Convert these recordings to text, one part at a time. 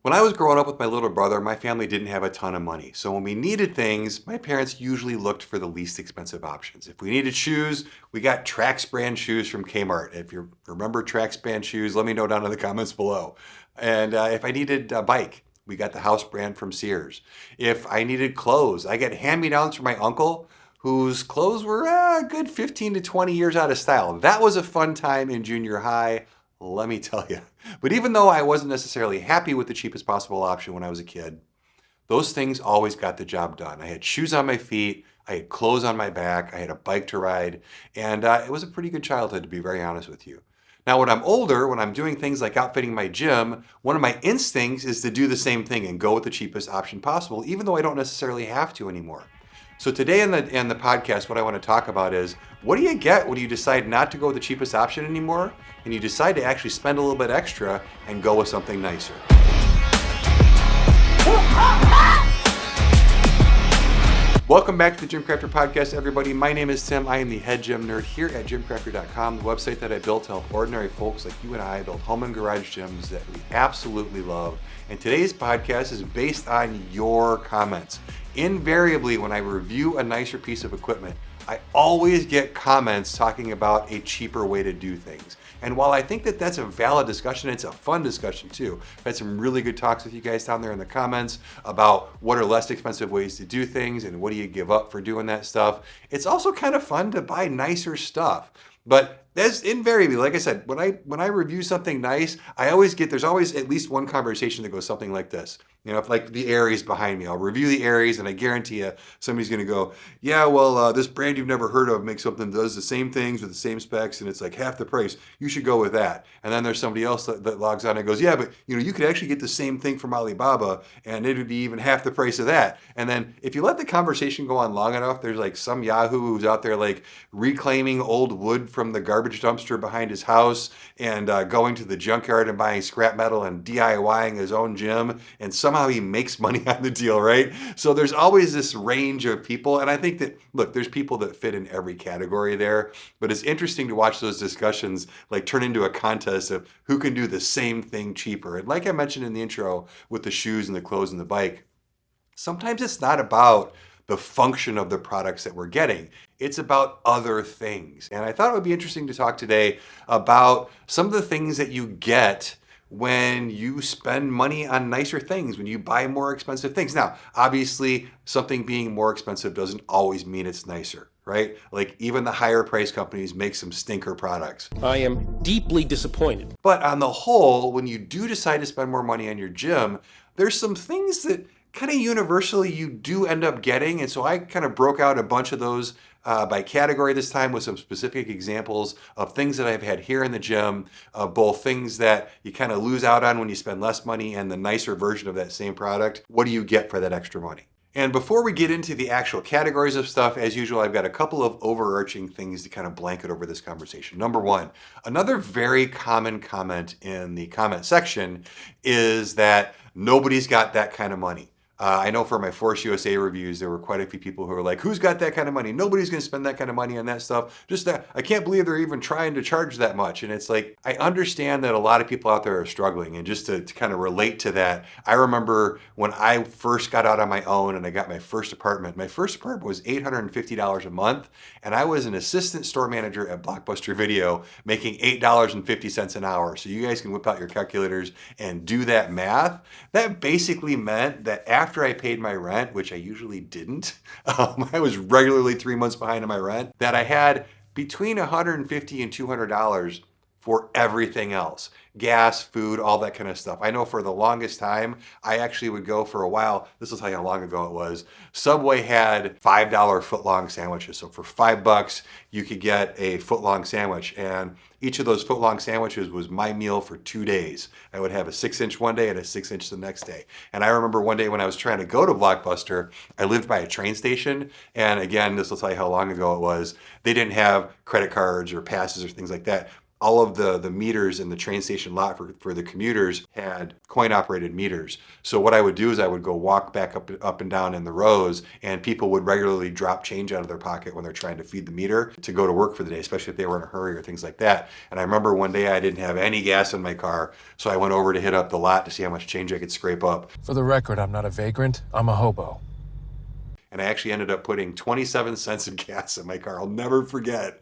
When I was growing up with my little brother, my family didn't have a ton of money. So when we needed things, my parents usually looked for the least expensive options. If we needed shoes, we got Trax brand shoes from Kmart. If you remember Trax brand shoes, let me know down in the comments below. And if I needed a bike, we got the house brand from Sears. If I needed clothes, I got hand-me-downs from my uncle whose clothes were a good 15 to 20 years out of style. That was a fun time in junior high, let me tell you. But even though I wasn't necessarily happy with the cheapest possible option when I was a kid, those things always got the job done. I had shoes on my feet, I had clothes on my back, I had a bike to ride, and it was a pretty good childhood, to be very honest with you. Now, when I'm older, when I'm doing things like outfitting my gym, one of my instincts is to do the same thing and go with the cheapest option possible, even though I don't necessarily have to anymore. So today in the podcast, what I want to talk about is, what do you get when you decide not to go with the cheapest option anymore and you decide to actually spend a little bit extra and go with something nicer? Welcome back to the GymCrafter podcast, everybody. My name is Tim. I am the head gym nerd here at GymCrafter.com, the website that I built to help ordinary folks like you and I build home and garage gyms that we absolutely love. And today's podcast is based on your comments. Invariably, when I review a nicer piece of equipment, I always get comments talking about a cheaper way to do things. And while I think that that's a valid discussion, it's a fun discussion too. I've had some really good talks with you guys down there in the comments about what are less expensive ways to do things and what do you give up for doing that stuff. It's also kind of fun to buy nicer stuff. But that's invariably, like I said, when I review something nice, there's always at least one conversation that goes something like this. You know, if like the Aries behind me, I'll review the Aries and I guarantee you somebody's going to go, yeah, well, this brand you've never heard of makes something that does the same things with the same specs and it's like half the price. You should go with that. And then there's somebody else that logs on and goes, yeah, but you could actually get the same thing from Alibaba and it would be even half the price of that. And then if you let the conversation go on long enough, there's like some Yahoo who's out there like reclaiming old wood from the garbage dumpster behind his house and going to the junkyard and buying scrap metal and DIYing his own gym, and somehow he makes money on the deal, right? So there's always this range of people, and I think that, look, there's people that fit in every category there, but it's interesting to watch those discussions like turn into a contest of who can do the same thing cheaper. And like I mentioned in the intro with the shoes and the clothes and the bike, sometimes it's not about the function of the products that we're getting. It's about other things. And I thought it would be interesting to talk today about some of the things that you get when you spend money on nicer things, when you buy more expensive things. Now, obviously, something being more expensive doesn't always mean it's nicer, right? Like even the higher price companies make some stinker products. I am deeply disappointed. But on the whole, when you do decide to spend more money on your gym, there's some things that kind of universally you do end up getting. And so I kind of broke out a bunch of those by category this time with some specific examples of things that I've had here in the gym, both things that you kind of lose out on when you spend less money and the nicer version of that same product. What do you get for that extra money? And before we get into the actual categories of stuff, as usual, I've got a couple of overarching things to kind of blanket over this conversation. Number one, another very common comment in the comment section is that nobody's got that kind of money. I know for my Force USA reviews, there were quite a few people who were like, who's got that kind of money? Nobody's going to spend that kind of money on that stuff. Just that, I can't believe they're even trying to charge that much. And it's like, I understand that a lot of people out there are struggling. And just to kind of relate to that, I remember when I first got out on my own and I got my first apartment was $850 a month. And I was an assistant store manager at Blockbuster Video making $8.50 an hour. So you guys can whip out your calculators and do that math. That basically meant that after I paid my rent, which I usually didn't, I was regularly 3 months behind on my rent, that I had between $150 and $200 for everything else. Gas, food, all that kind of stuff. I know for the longest time, I actually would go for a while. This will tell you how long ago it was. Subway had $5 footlong sandwiches. So for $5, you could get a footlong sandwich. And each of those footlong sandwiches was my meal for 2 days. I would have a 6-inch one day and a 6-inch the next day. And I remember one day when I was trying to go to Blockbuster, I lived by a train station. And again, this will tell you how long ago it was. They didn't have credit cards or passes or things like that. all of the meters in the train station lot for the commuters had coin operated meters. So what I would do is I would go walk back up and down in the rows, and people would regularly drop change out of their pocket when they're trying to feed the meter to go to work for the day, especially if they were in a hurry or things like that. And I remember one day I didn't have any gas in my car, so I went over to hit up the lot to see how much change I could scrape up. For the record, I'm not a vagrant, I'm a hobo. And I actually ended up putting 27 cents of gas in my car. I'll never forget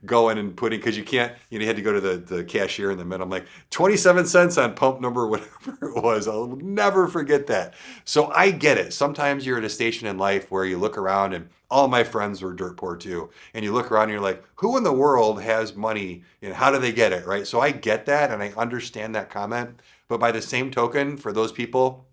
going and putting, because you can't, you had to go to the cashier in the middle. I'm like, 27 cents on pump number, whatever it was. I'll never forget that. So I get it. Sometimes you're at a station in life where you look around, and all my friends were dirt poor too. And you look around and you're like, who in the world has money and how do they get it, right? So I get that and I understand that comment. But by the same token, for those people,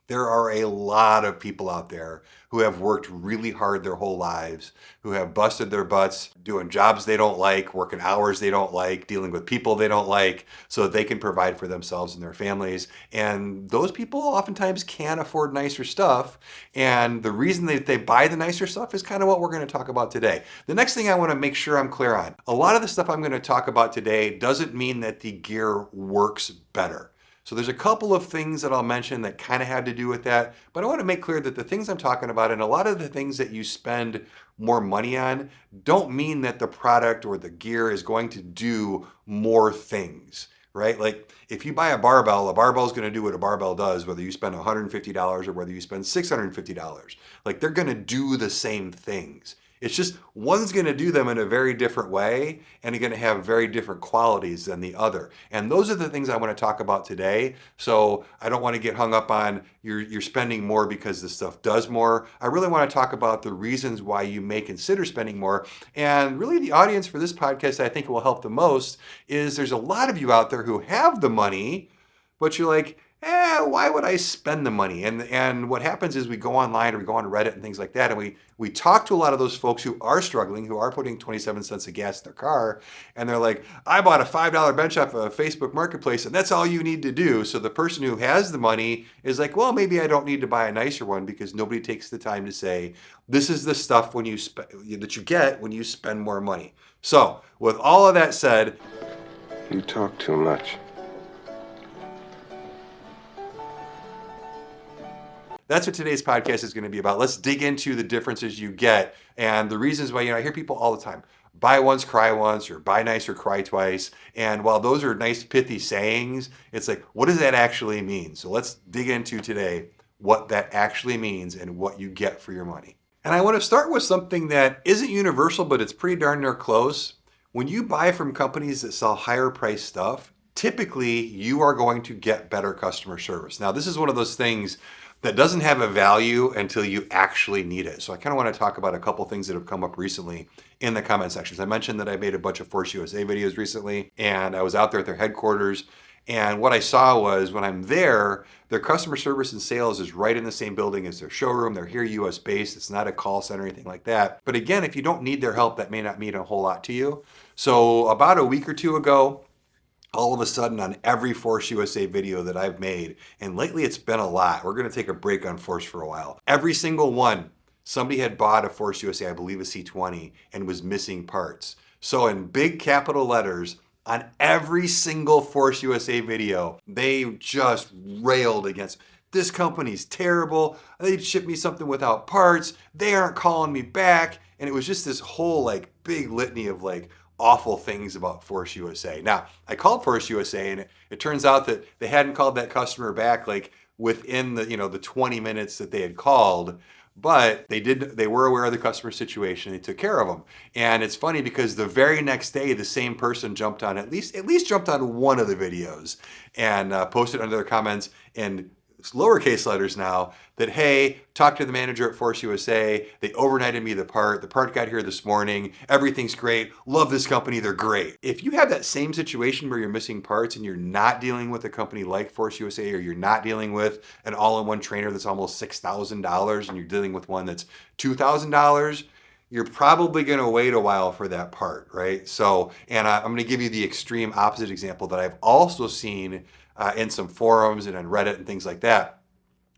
there are a lot of people out there who have worked really hard their whole lives, who have busted their butts doing jobs they don't like, working hours they don't like, dealing with people they don't like, so that they can provide for themselves and their families. And those people oftentimes can't afford nicer stuff. And the reason that they buy the nicer stuff is kind of what we're going to talk about today. The next thing I want to make sure I'm clear on, a lot of the stuff I'm going to talk about today doesn't mean that the gear works better. So there's a couple of things that I'll mention that kind of have to do with that, but I want to make clear that the things I'm talking about and a lot of the things that you spend more money on don't mean that the product or the gear is going to do more things, right? Like if you buy a barbell is going to do what a barbell does, whether you spend $150 or whether you spend $650. Like they're going to do the same things. It's just one's going to do them in a very different way and going to have very different qualities than the other. And those are the things I want to talk about today. So I don't want to get hung up on you're spending more because this stuff does more. I really want to talk about the reasons why you may consider spending more. And really the audience for this podcast I think will help the most is there's a lot of you out there who have the money, but you're like, why would I spend the money? And what happens is we go online or we go on Reddit and things like that, and we talk to a lot of those folks who are struggling, who are putting 27 cents of gas in their car, and they're like, I bought a $5 bench off of Facebook Marketplace, and that's all you need to do. So the person who has the money is like, well, maybe I don't need to buy a nicer one, because nobody takes the time to say, this is the stuff that you get when you spend more money. So with all of that said, you talk too much. That's what today's podcast is going to be about. Let's dig into the differences you get and the reasons why, I hear people all the time, buy once, cry once, or buy nice or cry twice. And while those are nice, pithy sayings, it's like, what does that actually mean? So let's dig into today what that actually means and what you get for your money. And I want to start with something that isn't universal, but it's pretty darn near close. When you buy from companies that sell higher priced stuff, typically you are going to get better customer service. Now, this is one of those things that doesn't have a value until you actually need it. So I kind of want to talk about a couple things that have come up recently in the comment sections. I mentioned that I made a bunch of Force USA videos recently, and I was out there at their headquarters. And what I saw was when I'm there, their customer service and sales is right in the same building as their showroom. They're here US based. It's not a call center or anything like that. But again, if you don't need their help, that may not mean a whole lot to you. So about a week or two ago, all of a sudden on every Force USA video that I've made, and lately it's been a lot. We're going to take a break on Force for a while. Every single one, somebody had bought a Force USA, I believe a C20, and was missing parts. So in big capital letters, on every single Force USA video, they just railed against, this company's terrible. They shipped me something without parts. They aren't calling me back. And it was just this whole big litany of awful things about Force USA. Now, I called Force USA, and it turns out that they hadn't called that customer back within the 20 minutes that they had called, but they were aware of the customer situation. They took care of them. And it's funny because the very next day, the same person jumped on at least jumped on one of the videos and posted under their comments in lowercase letters now that, hey, talk to the manager at Force USA. They overnighted me the part. The part got here this morning. Everything's great. Love this company. They're great. If you have that same situation where you're missing parts and you're not dealing with a company like Force USA, or you're not dealing with an all-in-one trainer that's almost $6,000 and you're dealing with one that's $2,000, you're probably going to wait a while for that part, right? So, and I'm going to give you the extreme opposite example that I've also seen in some forums and on Reddit and things like that,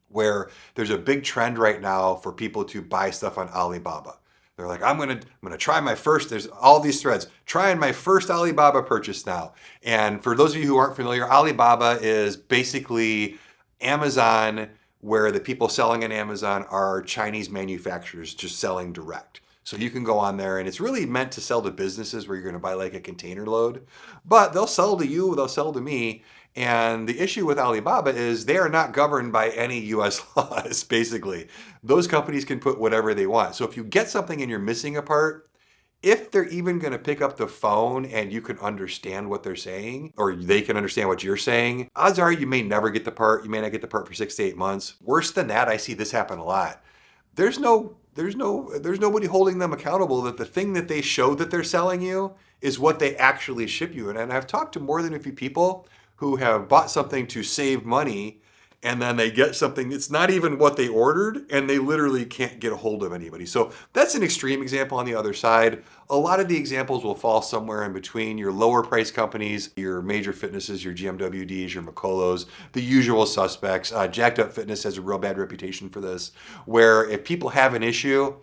where there's a big trend right now for people to buy stuff on Alibaba. They're like, I'm gonna try my first. There's all these threads. Trying my first Alibaba purchase now. And for those of you who aren't familiar, Alibaba is basically Amazon, where the people selling on Amazon are Chinese manufacturers just selling direct. So you can go on there, and it's really meant to sell to businesses where you're going to buy like a container load, but they'll sell to you, they'll sell to me. And the issue with Alibaba is they are not governed by any US laws, basically. Those companies can put whatever they want. So if you get something and you're missing a part, if they're even going to pick up the phone and you can understand what they're saying, or they can understand what you're saying, odds are you may never get the part. You may not get the part for 6 to 8 months. Worse than that, I see this happen a lot. There's nobody holding them accountable that the thing that they show that they're selling you is what they actually ship you. And I've talked to more than a few people who have bought something to save money, and then they get something that's not even what they ordered, and they literally can't get a hold of anybody. So that's an extreme example on the other side. A lot of the examples will fall somewhere in between your lower price companies, your major fitnesses, your GMWDs, your McCulloughs, the usual suspects. Jacked Up Fitness has a real bad reputation for this, where if people have an issue,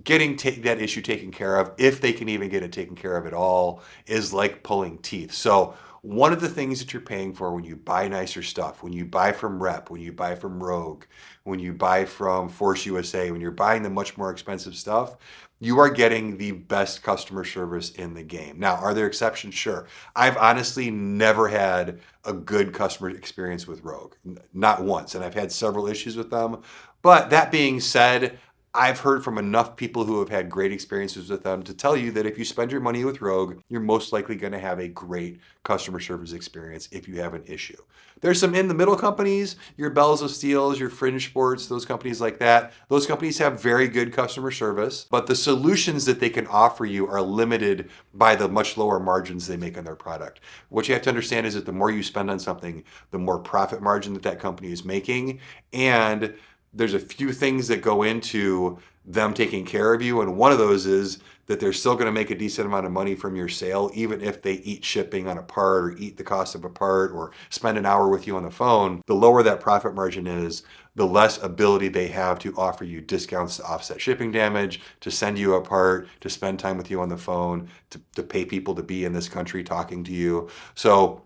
getting that issue taken care of, if they can even get it taken care of at all, is like pulling teeth. So one of the things that you're paying for when you buy nicer stuff, when you buy from Rep, when you buy from Rogue, when you buy from Force USA, when you're buying the much more expensive stuff, you are getting the best customer service in the game. Now, are there exceptions? Sure. I've honestly never had a good customer experience with Rogue, not once, and I've had several issues with them. But that being said, I've heard from enough people who have had great experiences with them to tell you that if you spend your money with Rogue, you're most likely going to have a great customer service experience if you have an issue. There's some in the middle companies, your Bells of Steels, your Fringe Sports, those companies like that. Those companies have very good customer service, but the solutions that they can offer you are limited by the much lower margins they make on their product. What you have to understand is that the more you spend on something, the more profit margin that company is making, and there's a few things that go into them taking care of you. And one of those is that they're still going to make a decent amount of money from your sale, even if they eat shipping on a part or eat the cost of a part or spend an hour with you on the phone. The lower that profit margin is, the less ability they have to offer you discounts to offset shipping damage, to send you a part, to spend time with you on the phone, to pay people to be in this country talking to you. So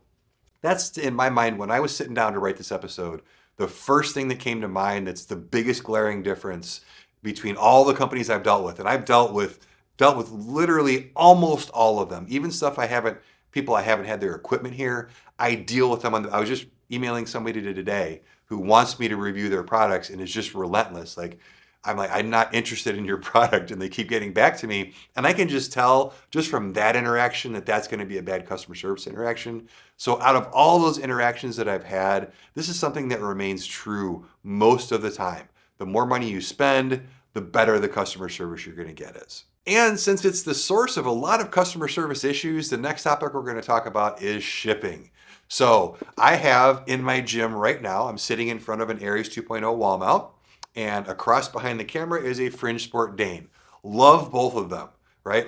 that's, in my mind, when I was sitting down to write this episode, the first thing that came to mind that's the biggest glaring difference between all the companies I've dealt with, and I've dealt with literally almost all of them, even stuff I haven't had their equipment here, I deal with them I was just emailing somebody today who wants me to review their products and is just relentless. I'm not interested in your product, and they keep getting back to me. And I can just tell just from that interaction that that's going to be a bad customer service interaction. So out of all those interactions that I've had, this is something that remains true most of the time. The more money you spend, the better the customer service you're going to get is. And since it's the source of a lot of customer service issues, the next topic we're going to talk about is shipping. So I have in my gym right now, I'm sitting in front of an Aries 2.0 wall mount, and across behind the camera is a Fringe Sport Dane. Love both of them, right?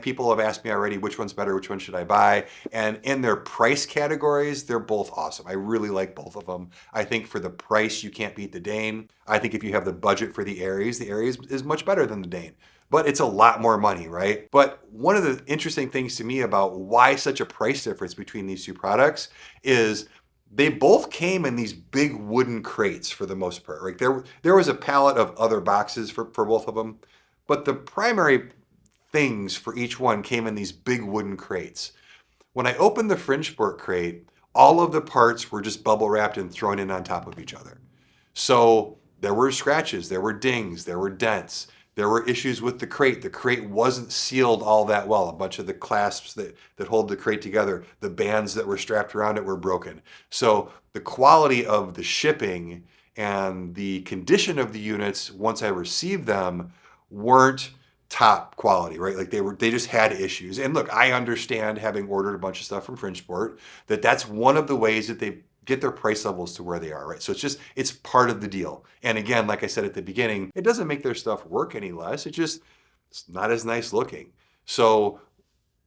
People have asked me already, which one's better, which one should I buy? And in their price categories, they're both awesome. I really like both of them. I think for the price, you can't beat the Dane. I think if you have the budget for the Aries is much better than the Dane. But it's a lot more money, right? But one of the interesting things to me about why such a price difference between these two products is they both came in these big wooden crates for the most part, right? There was a pallet of other boxes for both of them, but the primary things for each one came in these big wooden crates. When I opened the Fringe Sport crate, all of the parts were just bubble wrapped and thrown in on top of each other. So there were scratches, there were dings, there were dents. There were issues with the crate. The crate wasn't sealed all that well. A bunch of the clasps that hold the crate together, the bands that were strapped around it were broken. So the quality of the shipping and the condition of the units once I received them weren't top quality, right? They just had issues. And look, I understand, having ordered a bunch of stuff from Fringe Sport, that's one of the ways that they get their price levels to where they are, right? So it's part of the deal. And again, like I said at the beginning, it doesn't make their stuff work any less. It's not as nice looking. So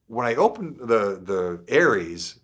when I opened the Aries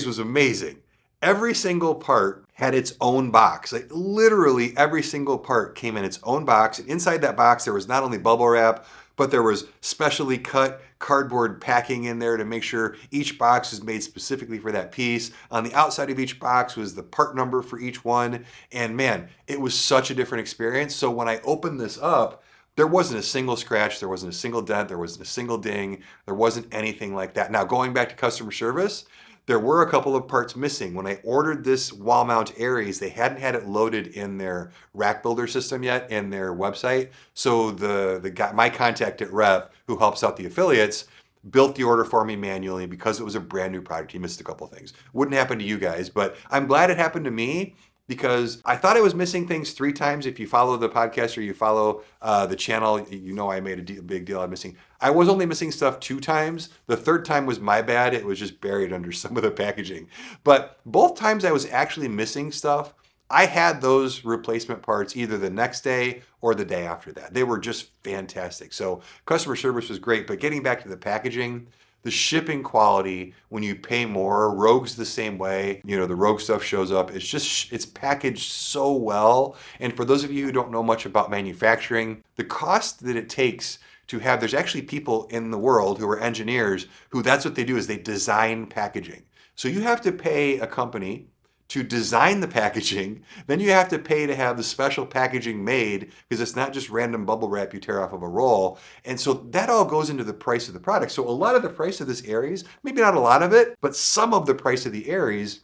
was amazing. every single part had its own box. Like literally every single part came in its own box. And inside that box, there was not only bubble wrap, but there was specially cut cardboard packing in there to make sure each box is made specifically for that piece. On the outside of each box was the part number for each one. And man, it was such a different experience. So when I opened this up, there wasn't a single scratch, there wasn't a single dent, there wasn't a single ding, there wasn't anything like that. Now, going back to customer service, there were a couple of parts missing. When I ordered this wall mount Aries, they hadn't had it loaded in their rack builder system yet in their website. So the guy, my contact at Rep, who helps out the affiliates, built the order for me manually because it was a brand new product. He missed a couple things. Wouldn't happen to you guys, but I'm glad it happened to me because I thought I was missing things 3 times. If you follow the podcast or you follow the channel, you know I made a big deal out of missing. I was only missing stuff 2 times. The 3rd time was my bad. It was just buried under some of the packaging. But both times I was actually missing stuff, I had those replacement parts either the next day or the day after that. They were just fantastic. So customer service was great, but getting back to the packaging, the shipping quality, when you pay more, Rogue's the same way. You know, the Rogue stuff shows up. It's packaged so well. And for those of you who don't know much about manufacturing, the cost that it takes to have, there's actually people in the world who are engineers who that's what they do is they design packaging. So you have to pay a company to design the packaging, then you have to pay to have the special packaging made because it's not just random bubble wrap you tear off of a roll. And so that all goes into the price of the product. So a lot of the price of this Aries, maybe not a lot of it, but some of the price of the Aries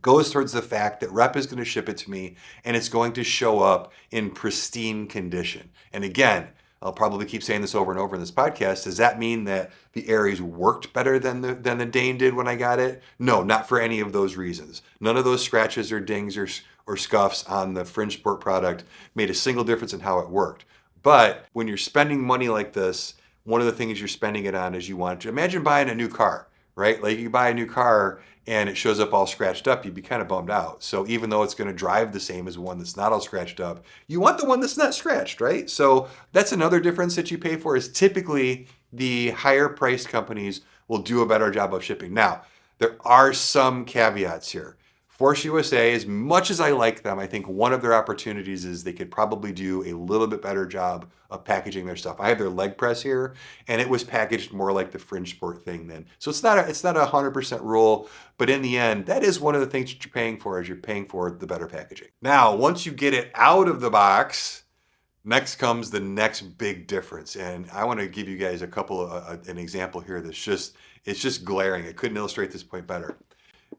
goes towards the fact that Rep is going to ship it to me and it's going to show up in pristine condition. And again, I'll probably keep saying this over and over in this podcast. Does that mean that the Aries worked better than the Dane did when I got it? No, not for any of those reasons. None of those scratches or dings or scuffs on the Fringe Sport product made a single difference in how it worked. But when you're spending money like this, one of the things you're spending it on is you want to imagine buying a new car, right? Like you buy a new car and it shows up all scratched up, you'd be kind of bummed out. So even though it's going to drive the same as one that's not all scratched up, you want the one that's not scratched, right? So that's another difference that you pay for is typically the higher priced companies will do a better job of shipping. Now, there are some caveats here. Force USA, as much as I like them, I think one of their opportunities is they could probably do a little bit better job of packaging their stuff. I have their leg press here, and it was packaged more like the Fringe Sport thing then. So it's not a 100% rule, but in the end, that is one of the things that you're paying for is you're paying for the better packaging. Now, once you get it out of the box, next comes the next big difference. And I want to give you guys an example here that's just glaring. I couldn't illustrate this point better.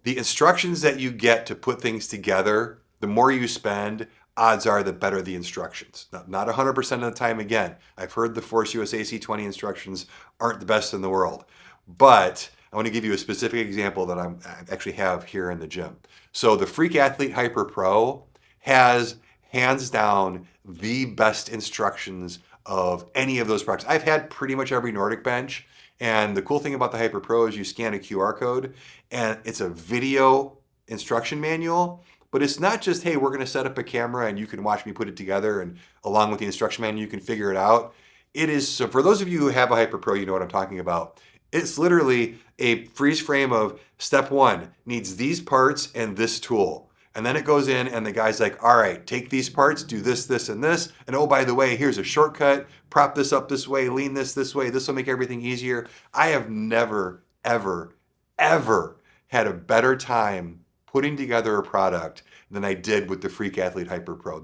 The instructions that you get to put things together, the more you spend, odds are the better the instructions. Not 100% of the time again. I've heard the Force USA C20 instructions aren't the best in the world. But I want to give you a specific example that I actually have here in the gym. So the Freak Athlete Hyper Pro has hands down the best instructions of any of those products. I've had pretty much every Nordic bench. And the cool thing about the Hyper Pro is you scan a QR code and it's a video instruction manual, but it's not just, hey, we're going to set up a camera and you can watch me put it together and along with the instruction manual, you can figure it out. It is, so for those of you who have a Hyper Pro, you know what I'm talking about. It's literally a freeze frame of step 1 needs these parts and this tool. And then it goes in and the guy's like, all right, take these parts, do this, this, and this. And oh, by the way, here's a shortcut. Prop this up this way, lean this way. This will make everything easier. I have never, ever, ever had a better time putting together a product than I did with the Freak Athlete Hyper Pro.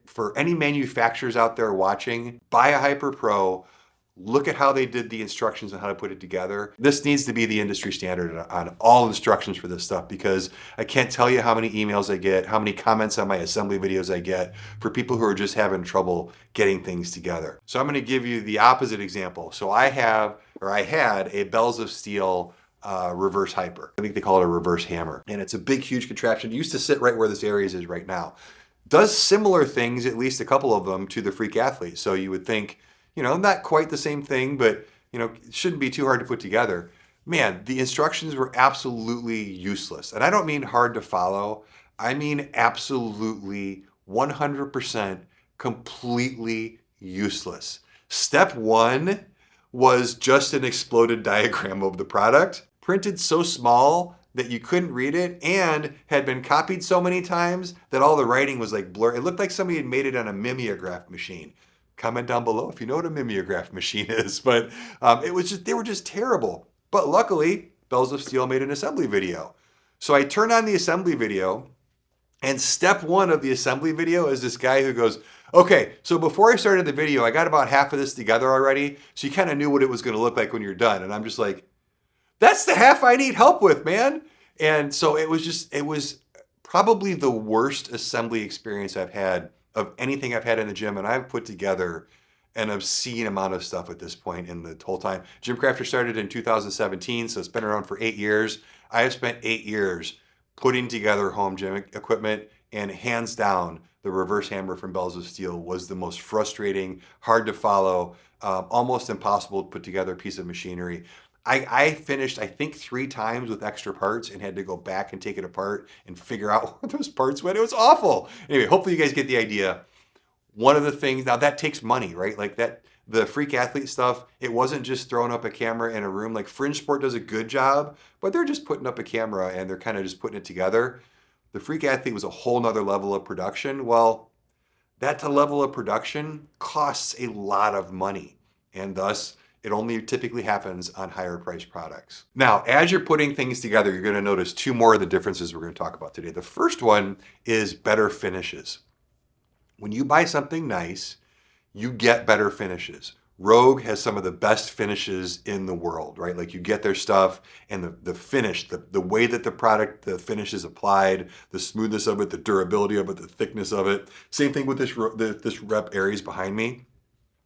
For any manufacturers out there watching, buy a Hyper Pro. Look at how they did the instructions on how to put it together. This needs to be the industry standard on all instructions for this stuff because I can't tell you how many emails I get, how many comments on my assembly videos I get for people who are just having trouble getting things together. So I'm going to give you the opposite example. So I had a Bells of Steel reverse hyper. I think they call it a reverse hammer. And it's a big, huge contraption. It used to sit right where this Aries is right now. Does similar things, at least a couple of them, to the Freak Athlete. So you would think, not quite the same thing, but, it shouldn't be too hard to put together. Man, the instructions were absolutely useless. And I don't mean hard to follow. I mean absolutely 100% completely useless. Step 1 was just an exploded diagram of the product, printed so small that you couldn't read it and had been copied so many times that all the writing was like blurry. It looked like somebody had made it on a mimeograph machine. Comment down below if you know what a mimeograph machine is. But they were just terrible. But luckily, Bells of Steel made an assembly video. So I turned on the assembly video, and step one of the assembly video is this guy who goes, okay, so before I started the video, I got about half of this together already. So you kind of knew what it was going to look like when you're done. And I'm just like, that's the half I need help with, man. And so it was probably the worst assembly experience I've had of anything I've had in the gym. And I've put together an obscene amount of stuff at this point in the whole time. GymCrafter started in 2017, so it's been around for 8 years. I have spent 8 years putting together home gym equipment, and hands down, the reverse hammer from Bells of Steel was the most frustrating, hard to follow, almost impossible to put together piece of machinery. I finished, I think, 3 times with extra parts and had to go back and take it apart and figure out where those parts went. It was awful. Anyway, hopefully you guys get the idea. One of the things, now that takes money, right? Like that, the freak athlete stuff, it wasn't just throwing up a camera in a room. Like Fringe Sport does a good job, but they're just putting up a camera and they're kind of just putting it together. The freak athlete was a whole nother level of production. Well, that level of production costs a lot of money, and thus it only typically happens on higher priced products. Now, as you're putting things together, you're going to notice 2 more of the differences we're going to talk about today. The first one is better finishes. When you buy something nice, you get better finishes. Rogue has some of the best finishes in the world, right? Like you get their stuff and the finish, the way that the finish is applied, the smoothness of it, the durability of it, the thickness of it. Same thing with this Rep Aries behind me.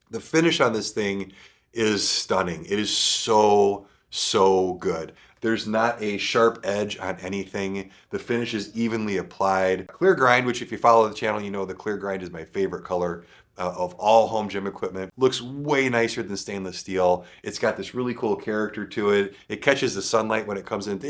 The finish on this thing is stunning. It is so, so good. There's not a sharp edge on anything. The finish is evenly applied. Clear grind, which if you follow the channel, you know the clear grind is my favorite color of all home gym equipment. Looks way nicer than stainless steel. It's got this really cool character to it. It catches the sunlight when it comes in.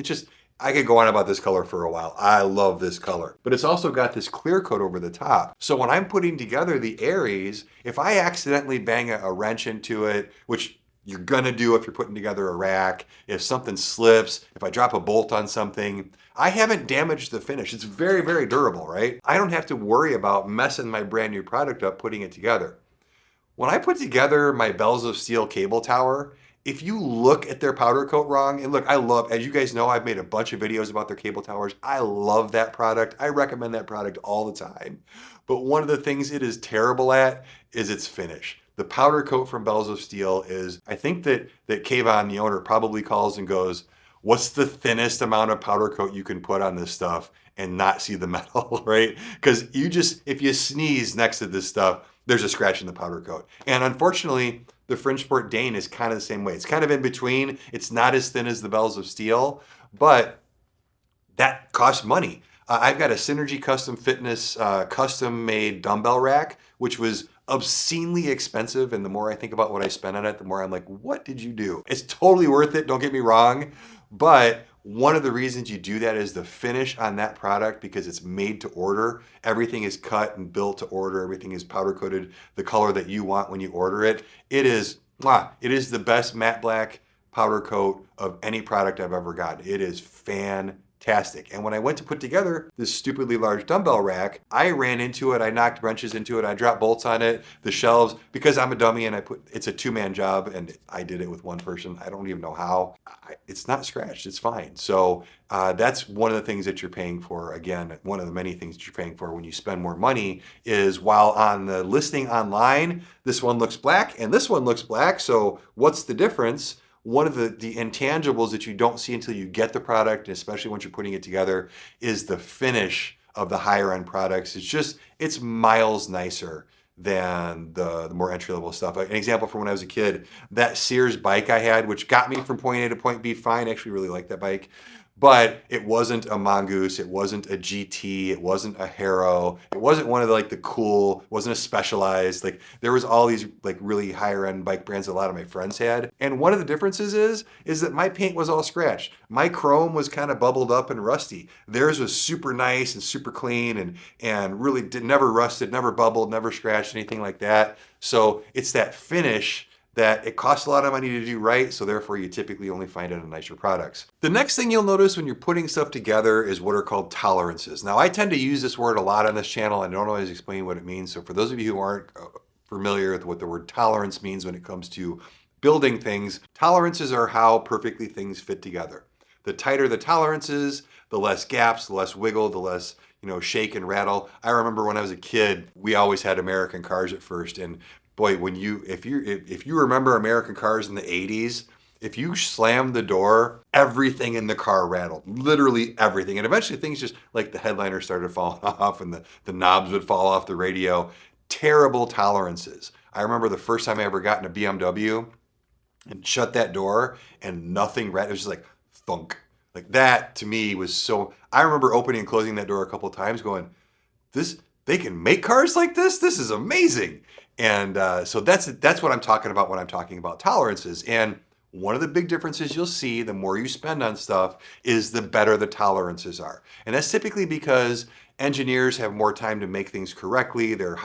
I could go on about this color for a while. I love this color. But it's also got this clear coat over the top. So when I'm putting together the Aries, if I accidentally bang a wrench into it, which you're gonna do if you're putting together a rack, if something slips, if I drop a bolt on something, I haven't damaged the finish. It's very, very durable, right? I don't have to worry about messing my brand new product up putting it together. When I put together my Bells of Steel cable tower, if you look at their powder coat wrong, and look, as you guys know, I've made a bunch of videos about their cable towers. I love that product. I recommend that product all the time. But one of the things it is terrible at is its finish. The powder coat from Bells of Steel is, I think that Kayvon, the owner, probably calls and goes, what's the thinnest amount of powder coat you can put on this stuff and not see the metal, right? Because if you sneeze next to this stuff, there's a scratch in the powder coat. And unfortunately, the Fringe Sport Dane is kind of the same way. It's kind of in between. It's not as thin as the Bells of Steel, but that costs money. I've got a Synergy Custom Fitness custom made dumbbell rack, which was obscenely expensive. And the more I think about what I spent on it, the more I'm like, what did you do? It's totally worth it. Don't get me wrong. But one of the reasons you do that is the finish on that product, because it's made to order. Everything is cut and built to order. Everything is powder coated the color that you want when you order it. It is the best matte black powder coat of any product I've ever gotten. It is fantastic. And when I went to put together this stupidly large dumbbell rack, I ran into it. I knocked wrenches into it. I dropped bolts on it, the shelves, because I'm a dummy and it's a 2-man job and I did it with one person. I don't even know how. It's not scratched. It's fine. So that's one of the things that you're paying for. Again, one of the many things that you're paying for when you spend more money is, while on the listing online, this one looks black and this one looks black. So what's the difference? One of the intangibles that you don't see until you get the product, especially once you're putting it together, is the finish of the higher end products. It's miles nicer than the more entry level stuff. An example from when I was a kid, that Sears bike I had, which got me from point A to point B fine. I actually really like that bike. But it wasn't a Mongoose, it wasn't a GT, it wasn't a Hero, it wasn't one of the cool, it wasn't a Specialized. There was all these really higher end bike brands that a lot of my friends had. And one of the differences is that my paint was all scratched. My chrome was kind of bubbled up and rusty. Theirs was super nice and super clean and really never rusted, never bubbled, never scratched, anything like that. So it's that finish that it costs a lot of money to do right, so therefore you typically only find it on nicer products. The next thing you'll notice when you're putting stuff together is what are called tolerances. Now, I tend to use this word a lot on this channel. I don't always explain what it means. So for those of you who aren't familiar with what the word tolerance means when it comes to building things, tolerances are how perfectly things fit together. The tighter the tolerances, the less gaps, the less wiggle, the less shake and rattle. I remember when I was a kid, we always had American cars at first, and boy, if you remember American cars in the 80s, if you slammed the door, everything in the car rattled, literally everything. And eventually things just like the headliner started falling off and the knobs would fall off the radio. Terrible tolerances. I remember the first time I ever got in a BMW and shut that door and nothing rattled. It was just like thunk. Like that to me was so, I remember opening and closing that door a couple of times going, they can make cars like this? This is amazing. And so that's what I'm talking about when I'm talking about tolerances. And one of the big differences you'll see the more you spend on stuff is the better the tolerances are. And that's typically because engineers have more time to make things correctly. They're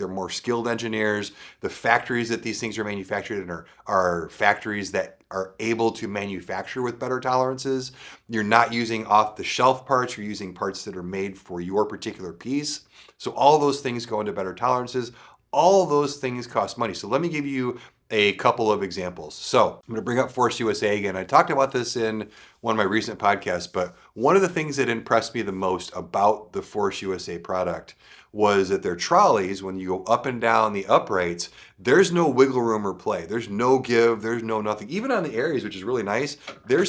more skilled engineers. The factories that these things are manufactured in are factories that are able to manufacture with better tolerances. You're not using off-the-shelf parts. You're using parts that are made for your particular piece. So all those things go into better tolerances. All those things cost money. So let me give you a couple of examples. So I'm going to bring up Force USA again. I talked about this in one of my recent podcasts, but one of the things that impressed me the most about the Force USA product was that their trolleys, when you go up and down the uprights, there's no wiggle room or play. There's no give. There's no nothing. Even on the Aries, which is really nice, you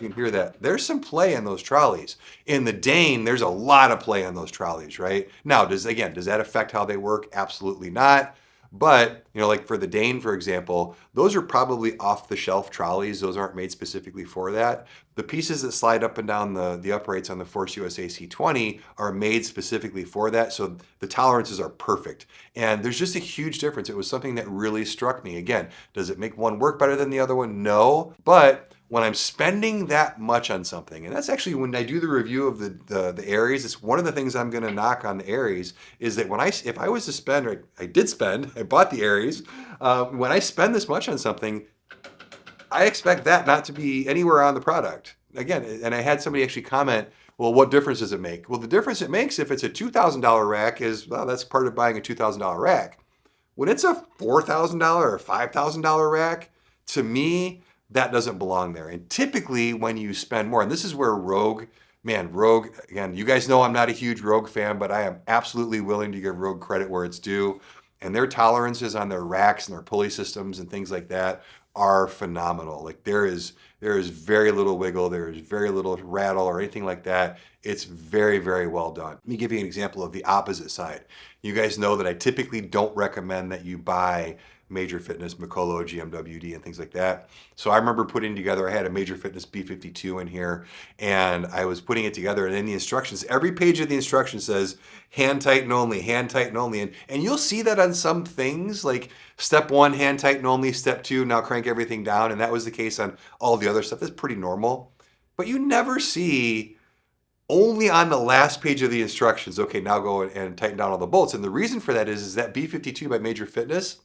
can hear that. There's some play in those trolleys. In the Dane, there's a lot of play on those trolleys, right? Now, does that affect how they work? Absolutely not. But, like for the Dane, for example, those are probably off-the-shelf trolleys. Those aren't made specifically for that. The pieces that slide up and down the uprights on the Force USA C20 are made specifically for that. So the tolerances are perfect. And there's just a huge difference. It was something that really struck me. Again, does it make one work better than the other one? No. But when I'm spending that much on something, and that's actually when I do the review of the Aries, it's one of the things I'm going to knock on the Aries is that if I was to spend, or I did spend, I bought the Aries, when I spend this much on something, I expect that not to be anywhere on the product. Again, and I had somebody actually comment, well, what difference does it make? Well, the difference it makes if it's a $2,000 rack is, well, that's part of buying a $2,000 rack. When it's a $4,000 or $5,000 rack, to me, that doesn't belong there. And typically when you spend more, and this is where Rogue, again, you guys know I'm not a huge Rogue fan, but I am absolutely willing to give Rogue credit where it's due. And their tolerances on their racks and their pulley systems and things like that are phenomenal. Like there is very little wiggle, there is very little rattle or anything like that. It's very, very well done. Let me give you an example of the opposite side. You guys know that I typically don't recommend that you buy Major Fitness, Mikolo, GMWD, and things like that. So I remember putting together, I had a Major Fitness B52 in here, and I was putting it together, and in the instructions, every page of the instructions says, hand tighten only, hand tighten only. And you'll see that on some things, like step 1, hand tighten only, step 2, now crank everything down, and that was the case on all the other stuff. That's pretty normal. But you never see only on the last page of the instructions, okay, now go and tighten down all the bolts. And the reason for that is that B52 by Major Fitness,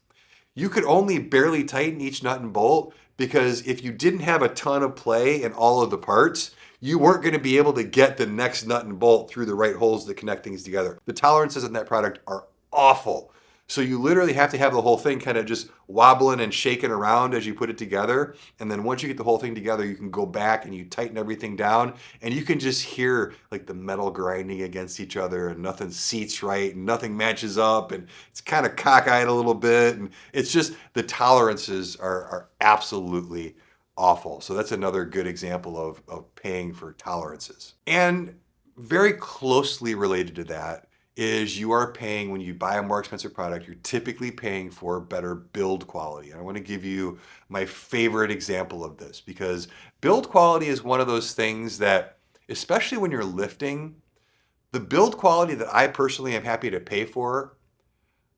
you could only barely tighten each nut and bolt because if you didn't have a ton of play in all of the parts, you weren't going to be able to get the next nut and bolt through the right holes to connect things together. The tolerances in that product are awful. So you literally have to have the whole thing kind of just wobbling and shaking around as you put it together. And then once you get the whole thing together, you can go back and you tighten everything down and you can just hear like the metal grinding against each other and nothing seats right and nothing matches up and it's kind of cockeyed a little bit. And it's just the tolerances are absolutely awful. So that's another good example of paying for tolerances. And very closely related to that is you are paying, when you buy a more expensive product, you're typically paying for better build quality. And I want to give you my favorite example of this because build quality is one of those things that, especially when you're lifting, the build quality that I personally am happy to pay for,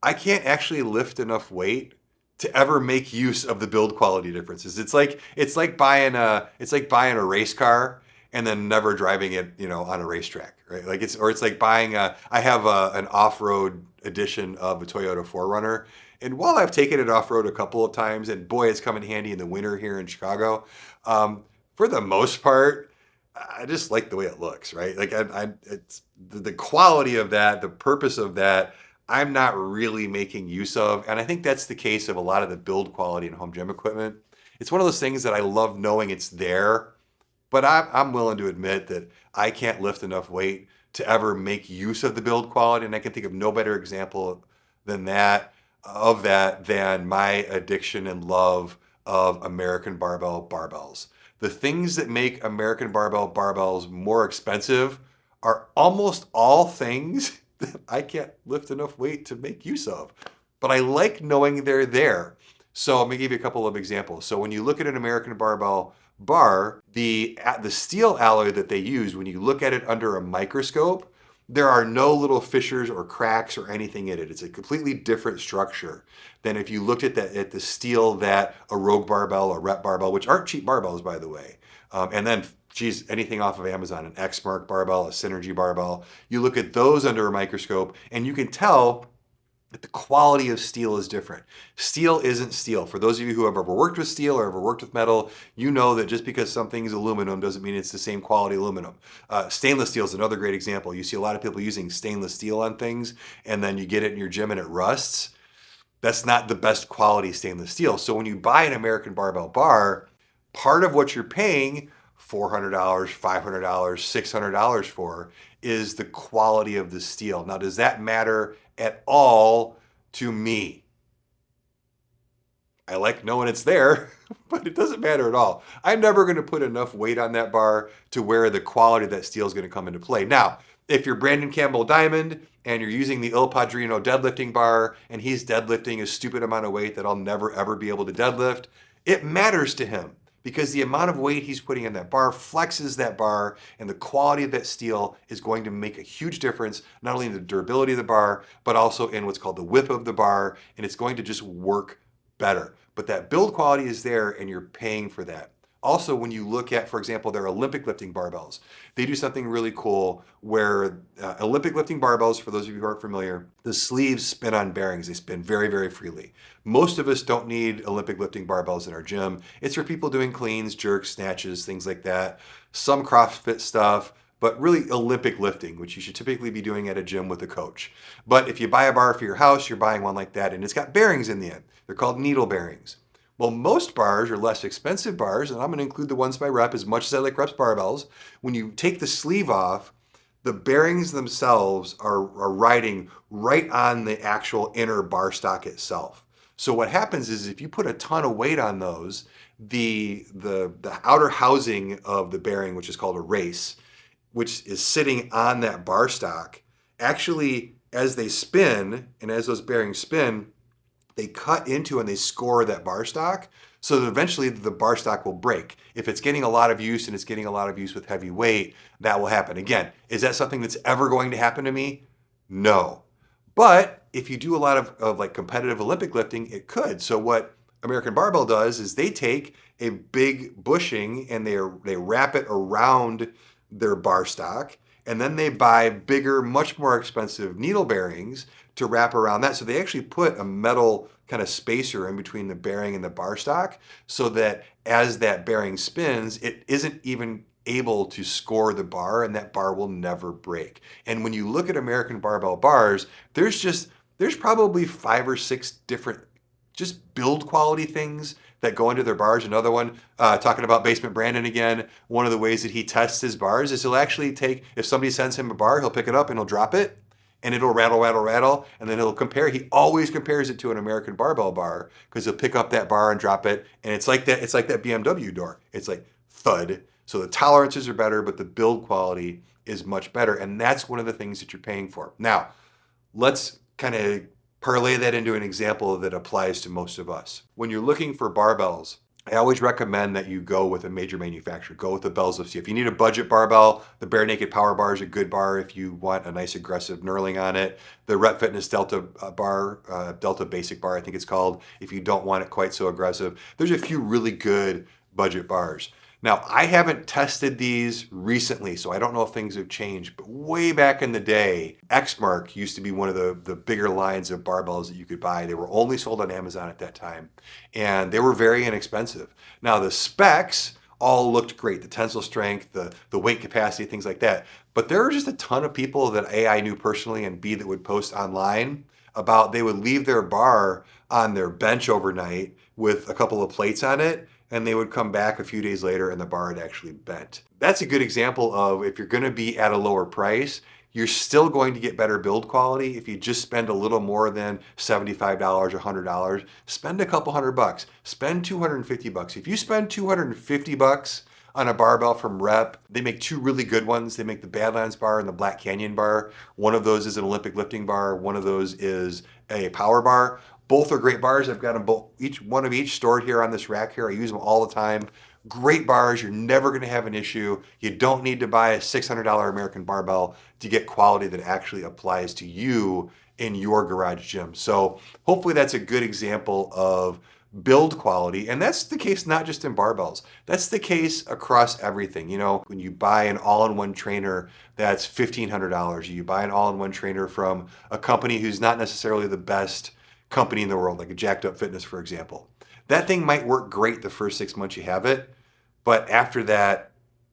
I can't actually lift enough weight to ever make use of the build quality differences. It's like buying a race car and then never driving it, on a racetrack, right? It's like buying I have an off-road edition of a Toyota 4Runner, And while I've taken it off-road a couple of times, and boy, it's come in handy in the winter here in Chicago, for the most part, I just like the way it looks, right? Like it's the quality of that, the purpose of that, I'm not really making use of. And I think that's the case of a lot of the build quality in home gym equipment. It's one of those things that I love knowing it's there, but I'm willing to admit that I can't lift enough weight to ever make use of the build quality. And I can think of no better example than that than my addiction and love of American barbell barbells. The things that make American barbell barbells more expensive are almost all things that I can't lift enough weight to make use of. But I like knowing they're there. So I'm gonna give you a couple of examples. So when you look at an American barbell bar, the steel alloy that they use, when you look at it under a microscope, there are no little fissures or cracks or anything in it. It's a completely different structure than if you looked at the steel that a Rogue barbell or Rep barbell, which aren't cheap barbells, by the way. And then, geez, anything off of Amazon, an X Mark barbell, a Synergy barbell, you look at those under a microscope and you can tell that the quality of steel is different. Steel isn't steel. For those of you who have ever worked with steel or ever worked with metal, you know that just because something's aluminum doesn't mean it's the same quality aluminum. Stainless steel is another great example. You see a lot of people using stainless steel on things, and then you get it in your gym and it rusts. That's not the best quality stainless steel. So when you buy an American barbell bar, part of what you're paying $400, $500, $600 for is the quality of the steel. Now, does that matter at all to me? I like knowing it's there, but it doesn't matter at all. I'm never going to put enough weight on that bar to where the quality of that steel is going to come into play. Now, if you're Brandon Campbell Diamond and you're using the Il Padrino deadlifting bar and he's deadlifting a stupid amount of weight that I'll never ever be able to deadlift, it matters to him because the amount of weight he's putting on that bar flexes that bar, and the quality of that steel is going to make a huge difference, not only in the durability of the bar, but also in what's called the whip of the bar, and it's going to just work better. But that build quality is there and you're paying for that. Also, when you look at, for example, their Olympic lifting barbells, they do something really cool where Olympic lifting barbells, for those of you who aren't familiar, the sleeves spin on bearings. They spin very, very freely. Most of us don't need Olympic lifting barbells in our gym. It's for people doing cleans, jerks, snatches, things like that. Some CrossFit stuff, but really Olympic lifting, which you should typically be doing at a gym with a coach. But if you buy a bar for your house, you're buying one like that, and it's got bearings in the end. They're called needle bearings. Well, most bars are less expensive bars, and I'm going to include the ones by Rep as much as I like Rep's barbells. When you take the sleeve off, the bearings themselves are riding right on the actual inner bar stock itself. So what happens is if you put a ton of weight on those, the outer housing of the bearing, which is called a race, which is sitting on that bar stock, actually, as they spin and as those bearings spin, they cut into and they score that bar stock so that eventually the bar stock will break. If it's getting a lot of use and it's getting a lot of use with heavy weight, that will happen. Again, is that something that's ever going to happen to me? No. But if you do a lot of like competitive Olympic lifting, it could. So what American Barbell does is they take a big bushing and they wrap it around their bar stock, and then they buy bigger, much more expensive needle bearings to wrap around that. So they actually put a metal kind of spacer in between the bearing and the bar stock so that as that bearing spins, it isn't even able to score the bar and that bar will never break. And when you look at American barbell bars, there's probably 5 or 6 different just build quality things that go into their bars. Another one, talking about Basement Brandon again, one of the ways that he tests his bars is he'll actually take, if somebody sends him a bar, he'll pick it up and he'll drop it and it'll rattle, rattle, rattle. And then he'll compare, he always compares it to an American barbell bar because he'll pick up that bar and drop it. And it's like that BMW door. It's like thud. So the tolerances are better, but the build quality is much better. And that's one of the things that you're paying for. Now, let's kind of parlay that into an example that applies to most of us. When you're looking for barbells, I always recommend that you go with a major manufacturer. Go with the Bells of Steel. If you need a budget barbell, the Bare Naked Power Bar is a good bar if you want a nice aggressive knurling on it. The Rep Fitness Delta bar, Delta Basic bar, I think it's called, if you don't want it quite so aggressive. There's a few really good budget bars. Now, I haven't tested these recently, so I don't know if things have changed, but way back in the day, Xmark used to be one of the bigger lines of barbells that you could buy. They were only sold on Amazon at that time, and they were very inexpensive. Now, the specs all looked great, the tensile strength, the weight capacity, things like that. But there were just a ton of people that A, I knew personally, and B, that would post online about they would leave their bar on their bench overnight with a couple of plates on it, and they would come back a few days later and the bar had actually bent. That's a good example of if you're going to be at a lower price, you're still going to get better build quality if you just spend a little more than $75 or $100. Spend a couple $100. Spend $250. If you spend $250 on a barbell from Rep, they make two really good ones. They make the Badlands bar and the Black Canyon bar. One of those is an Olympic lifting bar. One of those is a power bar. Both are great bars. I've got them both, each one of each stored here on this rack here. I use them all the time. Great bars. You're never going to have an issue. You don't need to buy a $600 American barbell to get quality that actually applies to you in your garage gym. So hopefully that's a good example of build quality. And that's the case not just in barbells. That's the case across everything. You know, when you buy an all-in-one trainer that's $1,500, you buy an all-in-one trainer from a company who's not necessarily the best company in the world, like a Jacked Up Fitness, for example. That thing might work great the first 6 months you have it, but after that,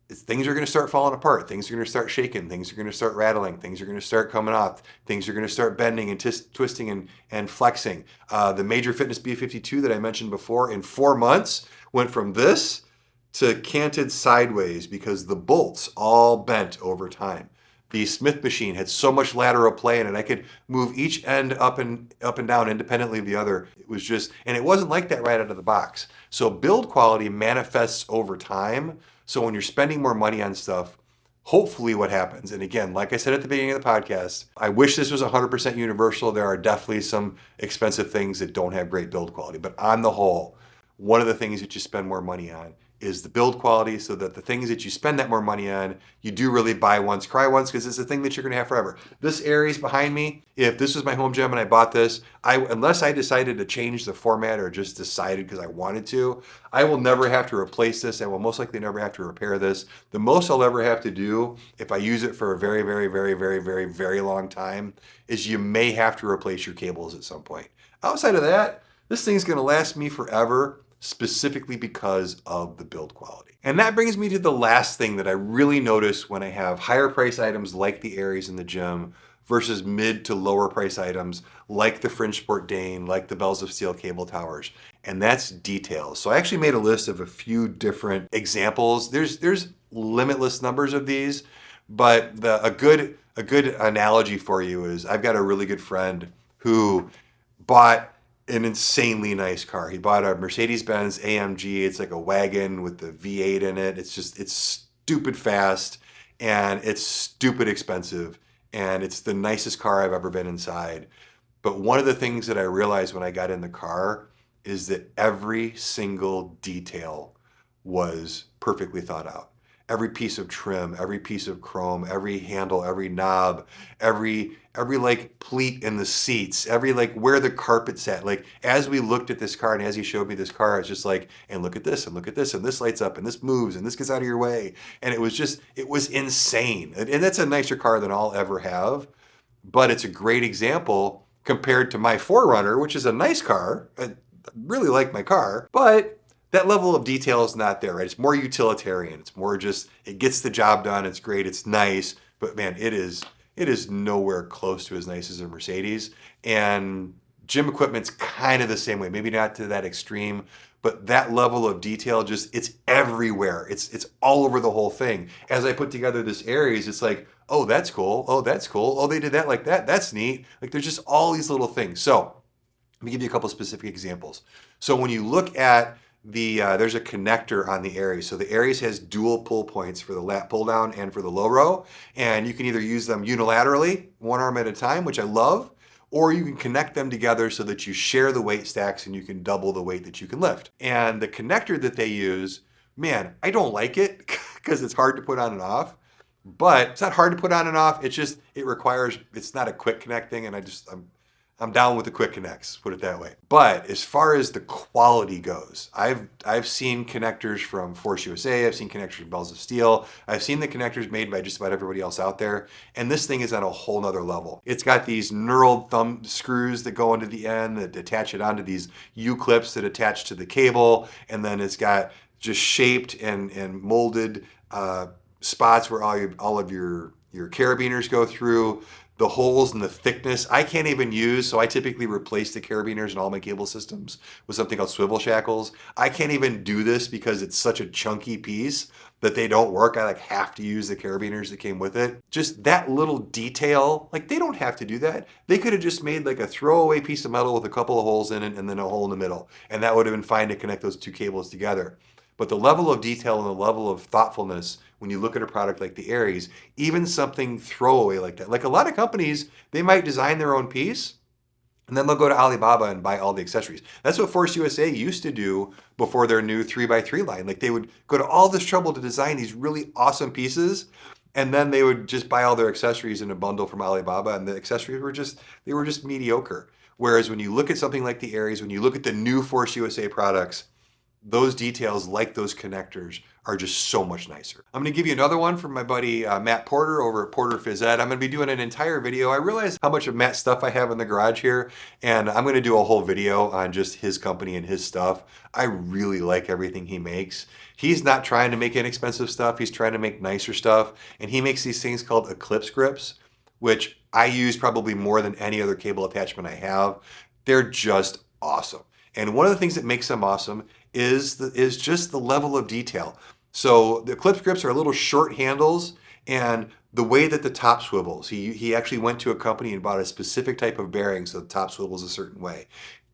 things are going to start falling apart. Things are going to start shaking. Things are going to start rattling. Things are going to start coming off. Things are going to start bending and twisting and flexing. The Major Fitness B52 that I mentioned before, in 4 months, went from this to canted sideways because the bolts all bent over time. The Smith machine had so much lateral play in it, I could move each end up and down independently of the other. It was just, and it wasn't like that right out of the box. So build quality manifests over time. So when you're spending more money on stuff, hopefully what happens, and again, like I said at the beginning of the podcast, I wish this was 100% universal. There are definitely some expensive things that don't have great build quality, but on the whole, one of the things that you spend more money on is the build quality, so that the things that you spend that more money on, you do really buy once, cry once, because it's a thing that you're going to have forever. This Aries behind me, if this was my home gym and I bought this, unless I decided to change the format or just decided because I wanted to, I will never have to replace this. I will most likely never have to repair this. The most I'll ever have to do, if I use it for a very, very, very, very, very, very long time, is you may have to replace your cables at some point. Outside of that, this thing's going to last me forever, specifically because of the build quality. And that brings me to the last thing that I really notice when I have higher price items like the Aries in the gym versus mid to lower price items like the Fringe Sport Dane, like the Bells of Steel cable towers, and that's details. So I actually made a list of a few different examples. There's limitless numbers of these, but a good analogy for you is I've got a really good friend who bought an insanely nice car. He bought a Mercedes-Benz AMG. It's like a wagon with the V8 in it. It's stupid fast and it's stupid expensive. And it's the nicest car I've ever been inside. But one of the things that I realized when I got in the car is that every single detail was perfectly thought out. Every piece of trim, every piece of chrome, every handle, every knob, every like pleat in the seats, every like where the carpet's at. Like as we looked at this car and as he showed me this car, I was just like, and look at this and look at this and this lights up and this moves and this gets out of your way. And it was insane. And that's a nicer car than I'll ever have. But it's a great example compared to my 4Runner, which is a nice car. I really like my car, but that level of detail is not there, right? It's more utilitarian. It's more just, it gets the job done. It's great. It's nice. But man, it is nowhere close to as nice as a Mercedes. And gym equipment's kind of the same way. Maybe not to that extreme, but that level of detail it's everywhere. It's all over the whole thing. As I put together this Aries, it's like, oh, that's cool. Oh, that's cool. Oh, they did that like that. That's neat. Like there's just all these little things. So let me give you a couple specific examples. So when you look at there's a connector on the Aries. So the Aries has dual pull points for the lat pull down and for the low row. And you can either use them unilaterally, one arm at a time, which I love, or you can connect them together so that you share the weight stacks and you can double the weight that you can lift. And the connector that they use, man, I don't like it because it's hard to put on and off. But it's not hard to put on and off. It's just, it's not a quick connect thing. And I'm down with the quick connects, put it that way. But as far as the quality goes, I've seen connectors from Force USA, I've seen connectors from Bells of Steel, I've seen the connectors made by just about everybody else out there, and this thing is on a whole nother level. It's got these knurled thumb screws that go into the end that attach it onto these U-clips that attach to the cable, and then it's got just shaped and molded spots where all of your carabiners go through. The holes and the thickness I can't even use, so I typically replace the carabiners in all my cable systems with something called swivel shackles. I can't even do this because it's such a chunky piece that they don't work. I have to use the carabiners that came with it. Just that little detail, they don't have to do that. They could have just made a throwaway piece of metal with a couple of holes in it and then a hole in the middle, and that would have been fine to connect those two cables together. But the level of detail and the level of thoughtfulness when you look at a product like the Aries, even something throwaway like that. A lot of companies, they might design their own piece and then they'll go to Alibaba and buy all the accessories. That's what Force USA used to do before their new 3x3 line. They would go to all this trouble to design these really awesome pieces, and then they would just buy all their accessories in a bundle from Alibaba, and the accessories were just mediocre. Whereas when you look at something like the Aries, when you look at the new Force USA products, those details, like those connectors, are just so much nicer. I'm going to give you another one from my buddy Matt Porter over at Porter Phys Ed. I'm going to be doing an entire video. I realize how much of Matt's stuff I have in the garage here, and I'm going to do a whole video on just his company and his stuff. I really like everything he makes. He's not trying to make inexpensive stuff. He's trying to make nicer stuff, and he makes these things called Eclipse grips, which I use probably more than any other cable attachment I have. They're just awesome. And one of the things that makes them awesome is just the level of detail. So the Eclipse grips are little short handles, and the way that the top swivels, he actually went to a company and bought a specific type of bearing so the top swivels a certain way.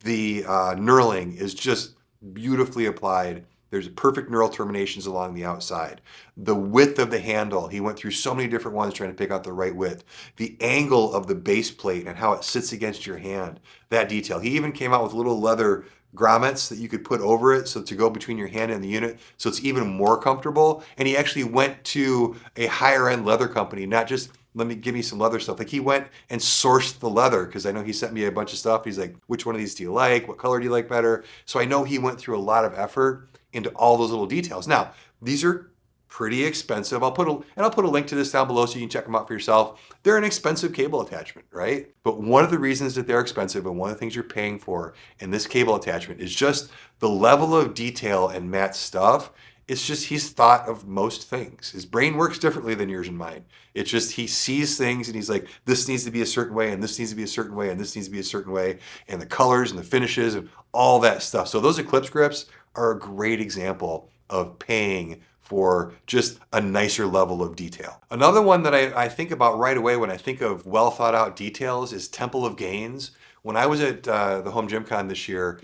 The knurling is just beautifully applied. There's perfect knurl terminations along the outside. The width of the handle, he went through so many different ones trying to pick out the right width. The angle of the base plate and how it sits against your hand, that detail. He even came out with little leather grommets that you could put over it so to go between your hand and the unit so it's even more comfortable. And he actually went to a higher end leather company, not just give me some leather stuff. He went and sourced the leather, because I know he sent me a bunch of stuff. He's like, which one of these do you like? What color do you like better? So I know he went through a lot of effort into all those little details. Now, these are pretty expensive. I'll put a link to this down below so you can check them out for yourself. They're an expensive cable attachment, right? But one of the reasons that they're expensive, and one of the things you're paying for in this cable attachment, is just the level of detail in Matt's stuff. It's just he's thought of most things. His brain works differently than yours and mine. It's just he sees things and he's like, this needs to be a certain way, and this needs to be a certain way, and this needs to be a certain way, and the colors and the finishes and all that stuff. So those Eclipse grips are a great example of paying for just a nicer level of detail. Another one that I think about right away when I think of well thought out details is Temple of Gains. When I was at the Home Gym Con this year,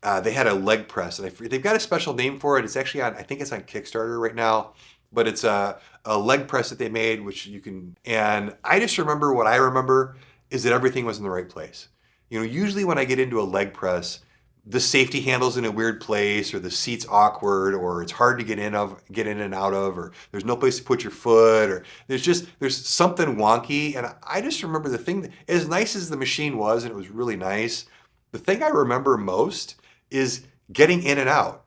they had a leg press, and they've got a special name for it. It's actually I think it's on Kickstarter right now, but it's a leg press that they made, which you can, and I just remember what I remember is that everything was in the right place. Usually when I get into a leg press, the safety handle's in a weird place, or the seat's awkward, or it's hard to get in and out of, or there's no place to put your foot, or there's something wonky. And I just remember the thing that, as nice as the machine was, and it was really nice, the thing I remember most is getting in and out.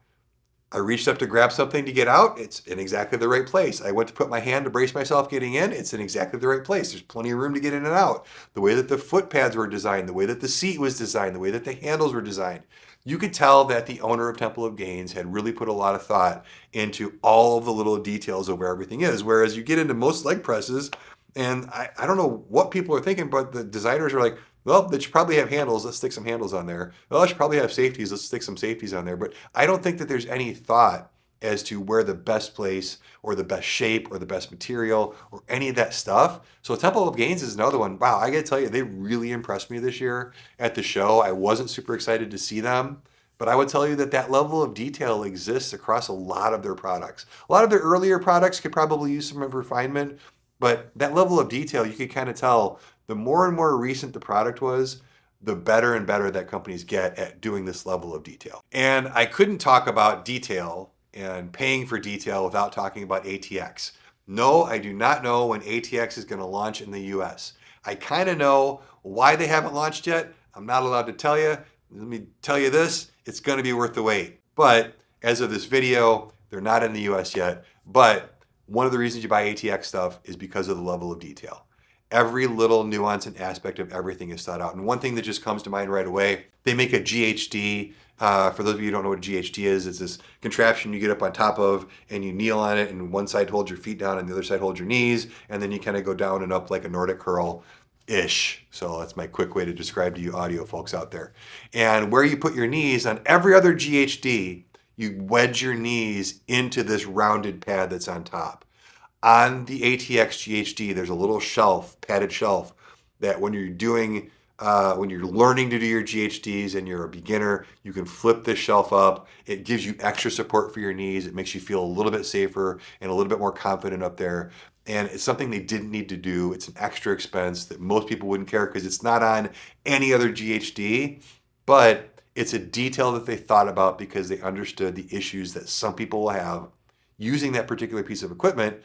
I reached up to grab something to get out. It's in exactly the right place. I went to put my hand to brace myself getting in. It's in exactly the right place. There's plenty of room to get in and out. The way that the foot pads were designed, the way that the seat was designed, the way that the handles were designed. You could tell that the owner of Temple of Gains had really put a lot of thought into all of the little details of where everything is. Whereas you get into most leg presses, and I don't know what people are thinking, but the designers are like, well, they should probably have handles. Let's stick some handles on there. Well, I should probably have safeties. Let's stick some safeties on there. But I don't think that there's any thought as to where the best place or the best shape or the best material or any of that stuff. So Temple of Gains is another one. Wow, I got to tell you, they really impressed me this year at the show. I wasn't super excited to see them, but I would tell you that that level of detail exists across a lot of their products. A lot of their earlier products could probably use some refinement, but that level of detail, you could kind of tell the more and more recent the product was, the better and better that companies get at doing this level of detail. And I couldn't talk about detail and paying for detail without talking about ATX. No, I do not know when ATX is going to launch in the US. I kind of know why they haven't launched yet. I'm not allowed to tell you. Let me tell you this, it's going to be worth the wait. But as of this video, they're not in the US yet. But one of the reasons you buy ATX stuff is because of the level of detail. Every little nuance and aspect of everything is thought out. And one thing that just comes to mind right away, they make a GHD. For those of you who don't know what a GHD is, it's this contraption you get up on top of and you kneel on it, and one side holds your feet down and the other side holds your knees, and then you kind of go down and up like a Nordic curl-ish. So that's my quick way to describe to you audio folks out there. And where you put your knees on every other GHD, you wedge your knees into this rounded pad that's on top. On the ATX GHD, there's a little shelf, padded shelf, that when you're learning to do your GHDs and you're a beginner, you can flip this shelf up. It gives you extra support for your knees. It makes you feel a little bit safer and a little bit more confident up there. And it's something they didn't need to do. It's an extra expense that most people wouldn't care because it's not on any other GHD, but it's a detail that they thought about because they understood the issues that some people will have using that particular piece of equipment.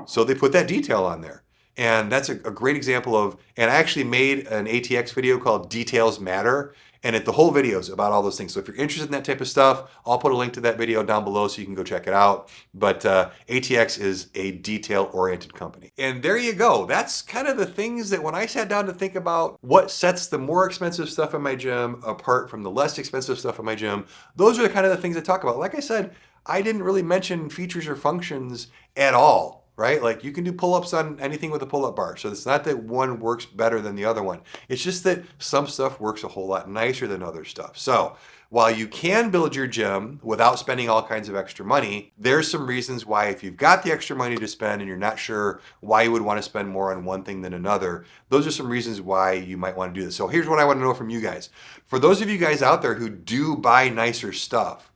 So they put that detail on there. And that's a great example of, and I actually made an ATX video called Details Matter, and the whole video is about all those things. So if you're interested in that type of stuff, I'll put a link to that video down below so you can go check it out. But ATX is a detail-oriented company. And there you go. That's kind of the things that when I sat down to think about what sets the more expensive stuff in my gym apart from the less expensive stuff in my gym, those are the kind of the things I talk about. Like I said, I didn't really mention features or functions at all, right? Like you can do pull-ups on anything with a pull-up bar. So it's not that one works better than the other one. It's just that some stuff works a whole lot nicer than other stuff. So while you can build your gym without spending all kinds of extra money, there's some reasons why if you've got the extra money to spend and you're not sure why you would want to spend more on one thing than another, those are some reasons why you might want to do this. So here's what I want to know from you guys. For those of you guys out there who do buy nicer stuff,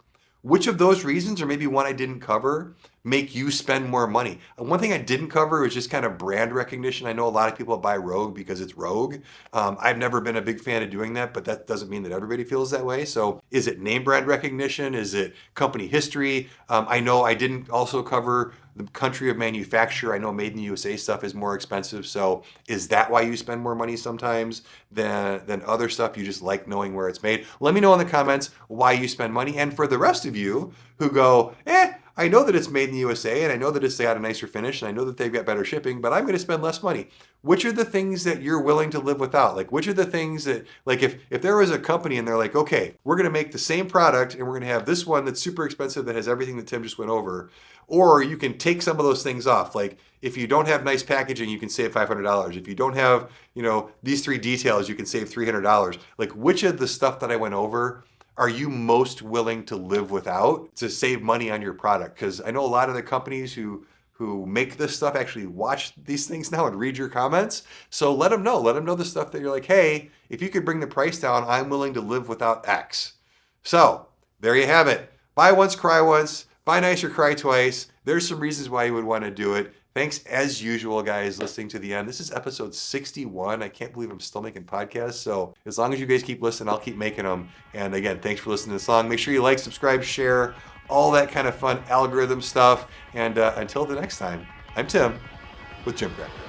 which of those reasons, or maybe one I didn't cover, make you spend more money? And one thing I didn't cover is just kind of brand recognition. I know a lot of people buy Rogue because it's Rogue. I've never been a big fan of doing that, but that doesn't mean that everybody feels that way. So is it name brand recognition? Is it company history? I know I didn't also cover the country of manufacture. I know made in the USA stuff is more expensive. So is that why you spend more money sometimes than other stuff? You just like knowing where it's made? Let me know in the comments why you spend money. And for the rest of you who go, I know that it's made in the USA and I know that it's got a nicer finish and I know that they've got better shipping, but I'm going to spend less money. Which are the things that you're willing to live without? Like, which are the things that, like, if there was a company and they're like, okay, we're going to make the same product and we're going to have this one that's super expensive that has everything that Tim just went over, or you can take some of those things off. Like, if you don't have nice packaging, you can save $500. If you don't have, these 3 details, you can save $300. Like, which of the stuff that I went over are you most willing to live without to save money on your product? Because I know a lot of the companies who make this stuff actually watch these things now and read your comments. So let them know. Let them know the stuff that you're like, hey, if you could bring the price down, I'm willing to live without X. So there you have it. Buy once, cry once. Buy nicer, cry twice. There's some reasons why you would want to do it. Thanks as usual, guys, listening to the end. This is episode 61. I can't believe I'm still making podcasts. So as long as you guys keep listening, I'll keep making them. And again, thanks for listening to this long. Make sure you like, subscribe, share, all that kind of fun algorithm stuff. And until the next time, I'm Tim with GymCrafter.